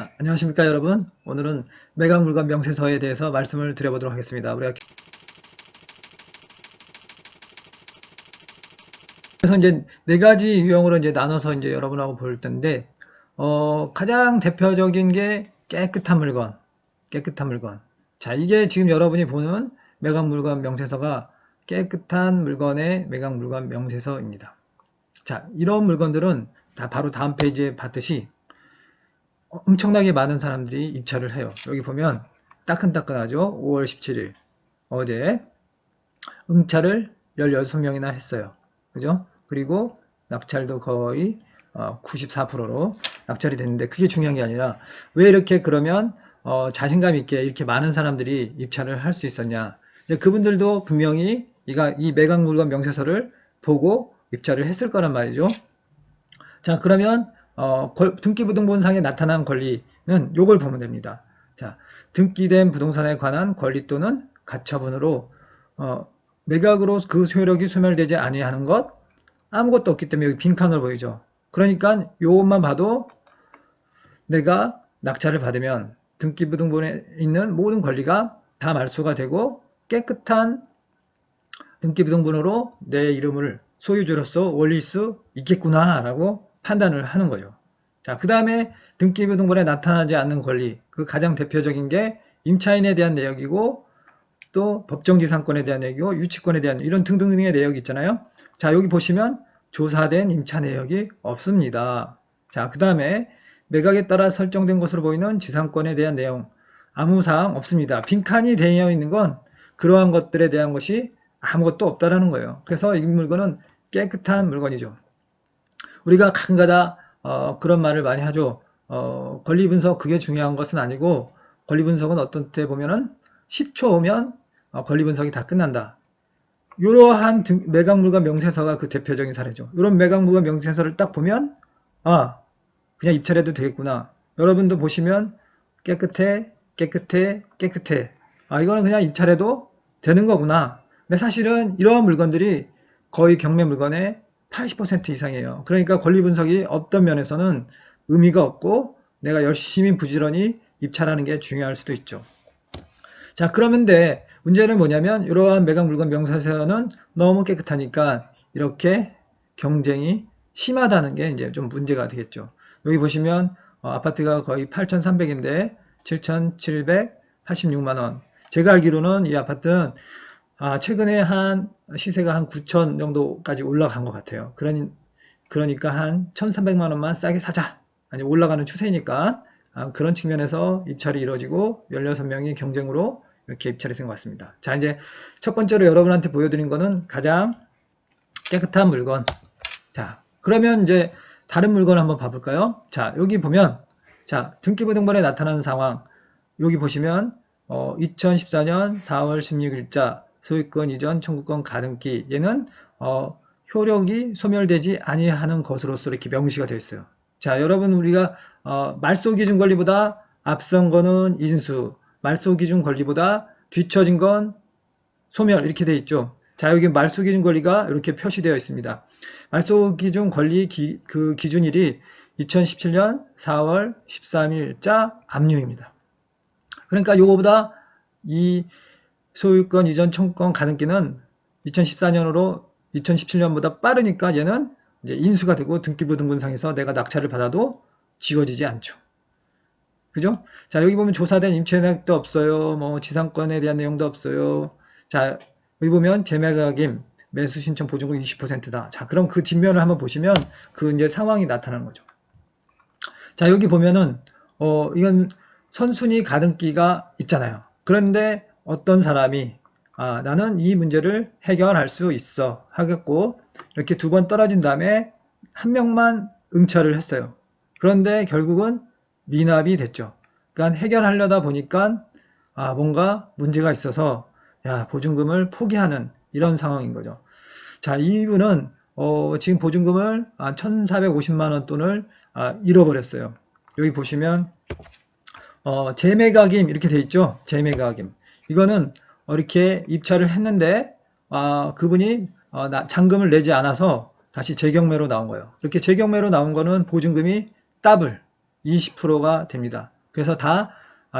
자, 안녕하십니까 여러분. 오늘은 매각물건 명세서에 대해서 말씀을 드려보도록 하겠습니다. 그래서 이제 네 가지 유형으로 이제 나눠서 이제 여러분하고 볼 텐데, 가장 대표적인 게 깨끗한 물건, 깨끗한 물건. 자, 이게 지금 여러분이 보는 매각물건 명세서가 깨끗한 물건의 매각물건 명세서입니다. 자, 이런 물건들은 다 바로 다음 페이지에 봤듯이 엄청나게 많은 사람들이 입찰을 해요. 여기 보면 따끈따끈하죠. 5월 17일 어제 응찰을 16명이나 했어요. 그죠? 그리고 낙찰도 거의 94%로 낙찰이 됐는데, 그게 중요한 게 아니라 왜 이렇게 그러면 자신감 있게 이렇게 많은 사람들이 입찰을 할 수 있었냐. 그분들도 분명히 이 매각 물건 명세서를 보고 입찰을 했을 거란 말이죠. 자, 그러면 등기부등본상에 나타난 권리는 요걸 보면 됩니다. 자, 등기된 부동산에 관한 권리 또는 가처분으로 매각으로 그 소유력이 소멸되지 아니하는 것, 아무것도 없기 때문에 여기 빈칸을 보이죠. 그러니까 요것만 봐도 내가 낙찰을 받으면 등기부등본에 있는 모든 권리가 다 말소가 되고 깨끗한 등기부등본으로 내 이름을 소유주로서 올릴 수 있겠구나 라고 판단을 하는 거죠. 자, 그 다음에 등기부등본에 나타나지 않는 권리, 그 가장 대표적인 게 임차인에 대한 내역이고 또 법정지상권에 대한 내역이고 유치권에 대한 이런 등등등의 내역이 있잖아요. 자, 여기 보시면 조사된 임차 내역이 없습니다. 자, 그 다음에 매각에 따라 설정된 것으로 보이는 지상권에 대한 내용 아무 사항 없습니다. 빈칸이 되어 있는 건 그러한 것들에 대한 것이 아무것도 없다라는 거예요. 그래서 이 물건은 깨끗한 물건이죠. 우리가 가끔가다 그런 말을 많이 하죠. 권리 분석 그게 중요한 것은 아니고, 권리 분석은 어떤 때 보면은 10초 오면 권리 분석이 다 끝난다. 이러한 매각물건 명세서가 그 대표적인 사례죠. 이런 매각물건 명세서를 딱 보면 그냥 입찰해도 되겠구나. 여러분도 보시면 깨끗해, 깨끗해, 깨끗해. 이거는 그냥 입찰해도 되는 거구나. 근데 사실은 이러한 물건들이 거의 경매 물건의 80% 이상이에요. 그러니까 권리 분석이 없던 면에서는 의미가 없고 내가 열심히 부지런히 입찰하는 게 중요할 수도 있죠. 자, 그러면 문제는 뭐냐면 이러한 매각 물건 명세서는 너무 깨끗하니까 이렇게 경쟁이 심하다는 게 이제 좀 문제가 되겠죠. 여기 보시면 아파트가 거의 8,300인데 7,786만 원. 제가 알기로는 이 아파트는 최근에 시세가 한 9천 정도까지 올라간 것 같아요. 그러니까 한 1,300만 원만 싸게 사자. 아니, 올라가는 추세니까 그런 측면에서 입찰이 이루어지고 16명이 경쟁으로 이렇게 입찰이 된 것 같습니다. 자, 이제 첫 번째로 여러분한테 보여드린 거는 가장 깨끗한 물건. 자, 그러면 이제 다른 물건 한번 봐볼까요? 자, 여기 보면, 자, 등기부등본에 나타나는 상황. 여기 보시면 2014년 4월 16일자 소유권 이전 청구권 가등기, 얘는 효력이 소멸되지 아니하는 것으로서 이렇게 명시가 되어 있어요. 자, 여러분, 우리가 말소기준 권리보다 앞선 거는 인수, 말소기준 권리보다 뒤처진 건 소멸, 이렇게 되어 있죠. 자, 여기 말소기준 권리가 이렇게 표시되어 있습니다. 말소기준 권리 그 기준일이 2017년 4월 13일자 압류입니다. 그러니까 요거보다 이 소유권 이전 청구권 가등기는 2014년으로 2017년보다 빠르니까 얘는 이제 인수가 되고 등기부등본상에서 내가 낙찰을 받아도 지워지지 않죠. 그죠? 자, 여기 보면 조사된 임차 내역도 없어요. 뭐 지상권에 대한 내용도 없어요. 자, 여기 보면 재매각임 매수 신청 보증금 20%다. 자, 그럼 그 뒷면을 한번 보시면 그 이제 상황이 나타나는 거죠. 자, 여기 보면은 이건 선순위 가등기가 있잖아요. 그런데 어떤 사람이 나는 이 문제를 해결할 수 있어 하겠고, 이렇게 두 번 떨어진 다음에 한 명만 응찰을 했어요. 그런데 결국은 미납이 됐죠. 그러니까 해결하려다 보니까 뭔가 문제가 있어서 보증금을 포기하는 이런 상황인 거죠. 자, 이분은 지금 보증금을 1,450만 원 돈을 잃어버렸어요. 여기 보시면 재매각임 이렇게 돼 있죠. 재매각임. 이거는 이렇게 입찰을 했는데 그분이 잔금을 내지 않아서 다시 재경매로 나온 거예요. 이렇게 재경매로 나온 거는 보증금이 더블 20%가 됩니다. 그래서 다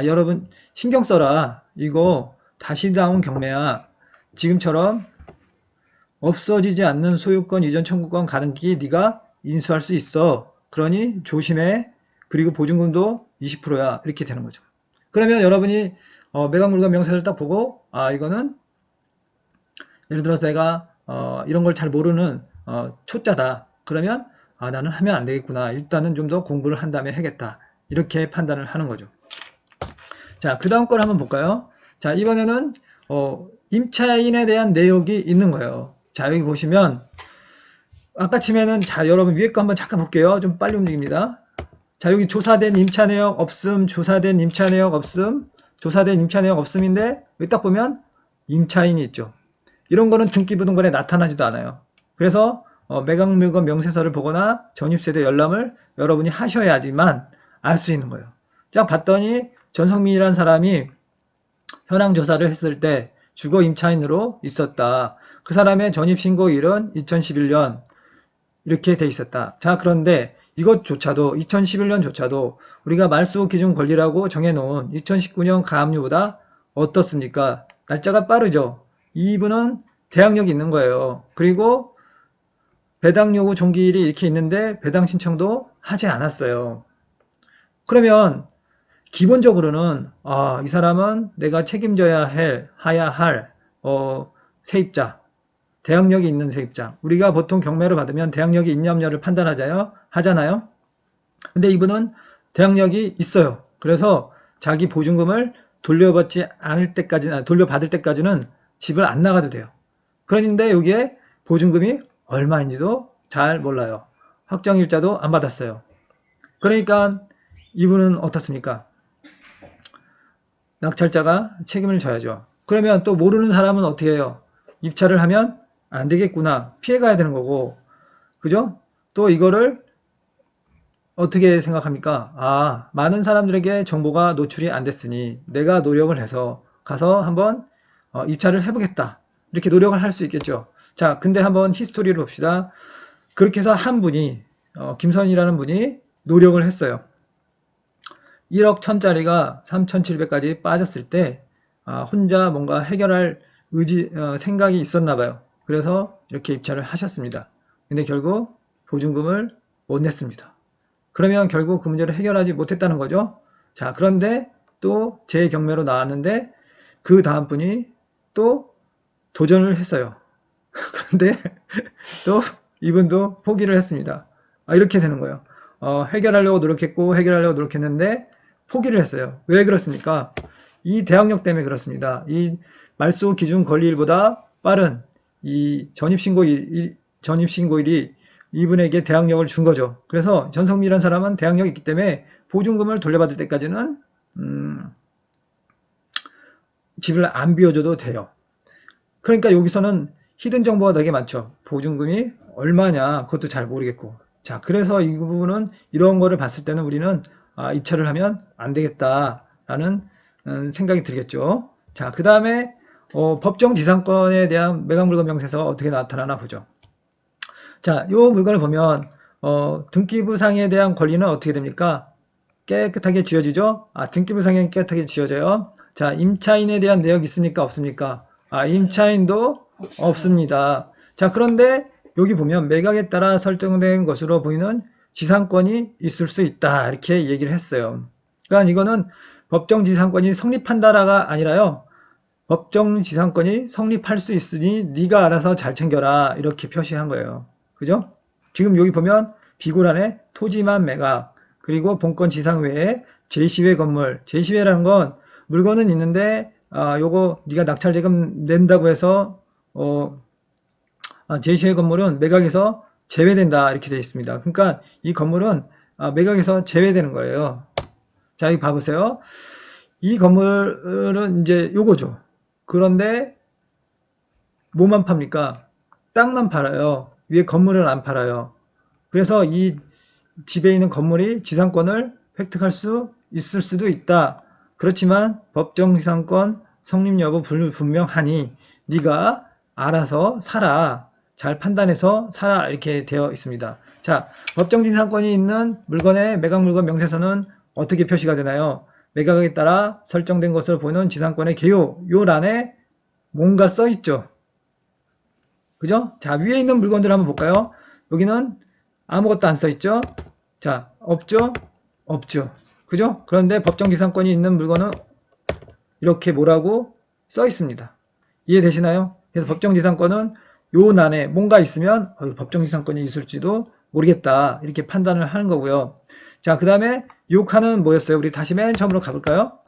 여러분 신경 써라. 이거 다시 나온 경매야. 지금처럼 없어지지 않는 소유권 이전 청구권 가등기 네가 인수할 수 있어. 그러니 조심해. 그리고 보증금도 20%야. 이렇게 되는 거죠. 그러면 여러분이 매각물건 명세서를 딱 보고 이거는 예를 들어서 내가 이런 걸 잘 모르는 초짜다. 그러면 나는 하면 안 되겠구나. 일단은 좀 더 공부를 한 다음에 하겠다. 이렇게 판단을 하는 거죠. 자, 그 다음 걸 한번 볼까요? 자, 이번에는 임차인에 대한 내역이 있는 거예요. 자, 여기 보시면 아까 치면은 자, 여러분 위에 거 한번 잠깐 볼게요. 좀 빨리 움직입니다. 자, 여기 조사된 임차 내역 없음, 조사된 임차 내역 없음, 조사된 임차 내역 없음인데 여기 딱 보면 임차인이 있죠. 이런 거는 등기부등본에 나타나지도 않아요. 그래서 매각물건 명세서를 보거나 전입세대 열람을 여러분이 하셔야지만 알 수 있는 거예요. 자, 봤더니 전성민이라는 사람이 현황 조사를 했을 때 주거 임차인으로 있었다. 그 사람의 전입신고일은 2011년 이렇게 돼 있었다. 자, 그런데 이것조차도 2011년조차도 우리가 말소 기준 권리라고 정해놓은 2019년 가압류보다 어떻습니까? 날짜가 빠르죠. 이분은 대항력이 있는 거예요. 그리고 배당 요구 종기일이 이렇게 있는데 배당 신청도 하지 않았어요. 그러면 기본적으로는 이 사람은 내가 책임져야 할 세입자, 대항력이 있는 세입자. 우리가 보통 경매를 받으면 대항력이 있냐 없냐를 하잖아요. 근데 이분은 대항력이 있어요. 그래서 자기 보증금을 돌려받지 않을 때까지는, 돌려받을 때까지는 집을 안 나가도 돼요. 그런데 여기에 보증금이 얼마인지도 잘 몰라요. 확정일자도 안 받았어요. 그러니까 이분은 어떻습니까? 낙찰자가 책임을 져야죠. 그러면 또 모르는 사람은 어떻게 해요? 입찰을 하면 안 되겠구나. 피해가야 되는 거고. 그죠? 또 이거를 어떻게 생각합니까? 많은 사람들에게 정보가 노출이 안 됐으니 내가 노력을 해서 가서 한번 입찰을 해보겠다. 이렇게 노력을 할 수 있겠죠. 자, 근데 한번 히스토리를 봅시다. 그렇게 해서 한 분이, 김선이라는 분이 노력을 했어요. 1억 1000짜리가 3700까지 빠졌을 때 혼자 뭔가 해결할 생각이 있었나 봐요. 그래서 이렇게 입찰을 하셨습니다. 근데 결국 보증금을 못 냈습니다. 그러면 결국 그 문제를 해결하지 못했다는 거죠. 자, 그런데 또 재경매로 나왔는데 그 다음 분이 또 도전을 했어요. 그런데 또 이분도 포기를 했습니다. 이렇게 되는 거예요. 해결하려고 노력했는데 포기를 했어요. 왜 그렇습니까? 이 대항력 때문에 그렇습니다. 이 말소 기준 권리일보다 빠른 이 전입신고일이 이분에게 대항력을 준 거죠. 그래서 전성미라는 사람은 대항력이 있기 때문에 보증금을 돌려받을 때까지는 집을 안 비워줘도 돼요. 그러니까 여기서는 히든 정보가 되게 많죠. 보증금이 얼마냐 그것도 잘 모르겠고. 자, 그래서 이 부분은 이런 거를 봤을 때는 우리는 입찰을 하면 안 되겠다라는 생각이 들겠죠. 자, 그 다음에 법정지상권에 대한 매각물건 명세서가 어떻게 나타나나 보죠. 자, 이 물건을 보면 등기부상에 대한 권리는 어떻게 됩니까? 깨끗하게 지어지죠? 등기부상에 깨끗하게 지어져요. 자, 임차인에 대한 내역이 있습니까? 없습니까? 임차인도 없습니다. 자, 그런데 여기 보면 매각에 따라 설정된 것으로 보이는 지상권이 있을 수 있다. 이렇게 얘기를 했어요. 그러니까 이거는 법정지상권이 성립한다라가 아니라요. 법정지상권이 성립할 수 있으니 네가 알아서 잘 챙겨라. 이렇게 표시한 거예요. 그죠? 지금 여기 보면 비고란에 토지만 매각, 그리고 본권 지상 외에 제시외 건물. 제시외라는 건 물건은 있는데 요거 네가 낙찰 대금 낸다고 해서 제시외 건물은 매각에서 제외된다 이렇게 되어 있습니다. 그러니까 이 건물은 매각에서 제외되는 거예요. 자, 여기 봐보세요. 이 건물은 이제 요거죠. 그런데 뭐만 팝니까? 땅만 팔아요. 위에 건물은 안 팔아요. 그래서 이 집에 있는 건물이 지상권을 획득할 수 있을 수도 있다. 그렇지만 법정지상권 성립 여부 불분명하니 네가 알아서 사라. 잘 판단해서 사라. 이렇게 되어 있습니다. 자, 법정지상권이 있는 물건의 매각물건 명세서는 어떻게 표시가 되나요? 매각에 따라 설정된 것을 보는 지상권의 개요, 요 란에 뭔가 써 있죠. 그죠? 자, 위에 있는 물건들 한번 볼까요? 여기는 아무것도 안 써 있죠? 자, 없죠? 없죠. 그죠? 그런데 법정지상권이 있는 물건은 이렇게 뭐라고 써 있습니다. 이해되시나요? 그래서 법정지상권은 요 난에 뭔가 있으면 법정지상권이 있을지도 모르겠다. 이렇게 판단을 하는 거고요. 자, 그 다음에 요 칸은 뭐였어요? 우리 다시 맨 처음으로 가볼까요?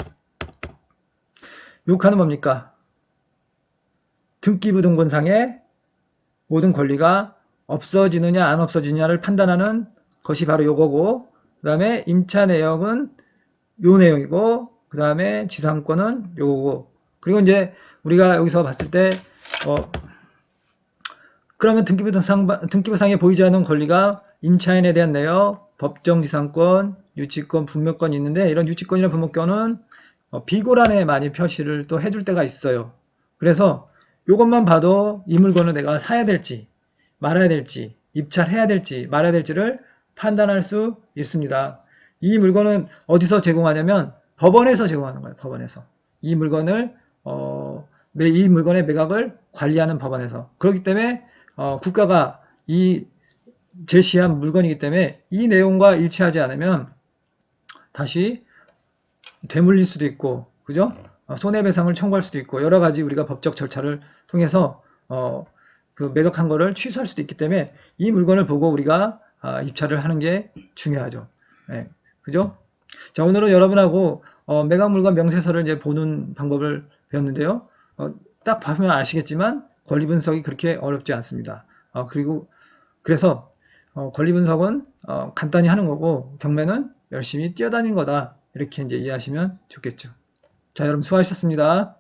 요 칸은 뭡니까? 등기부등본상의 모든 권리가 없어지느냐 안 없어지느냐를 판단하는 것이 바로 요거고, 그 다음에 임차 내역은 요 내용이고, 그 다음에 지상권은 요거고. 그리고 이제 우리가 여기서 봤을 때 그러면 등기부상에 보이지 않는 권리가 임차인에 대한 내역, 법정지상권, 유치권, 분묘권이 있는데, 이런 유치권이나 분묘권은 비고란에 많이 표시를 또 해줄 때가 있어요. 그래서 이것만 봐도 이 물건을 내가 사야 될지 말아야 될지, 입찰해야 될지 말아야 될지를 판단할 수 있습니다. 이 물건은 어디서 제공하냐면 법원에서 제공하는 거예요. 법원에서 이 물건을 이 물건의 매각을 관리하는 법원에서. 그렇기 때문에 국가가 이 제시한 물건이기 때문에 이 내용과 일치하지 않으면 다시 되물릴 수도 있고, 그죠? 손해배상을 청구할 수도 있고, 여러 가지 우리가 법적 절차를 통해서 그 매각한 거를 취소할 수도 있기 때문에 이 물건을 보고 우리가 입찰을 하는 게 중요하죠. 네, 그죠? 자, 오늘은 여러분하고 매각 물건 명세서를 이제 보는 방법을 배웠는데요. 딱 보면 아시겠지만 권리 분석이 그렇게 어렵지 않습니다. 그래서 권리 분석은 간단히 하는 거고, 경매는 열심히 뛰어다닌 거다. 이렇게 이제 이해하시면 좋겠죠. 자, 여러분 수고하셨습니다.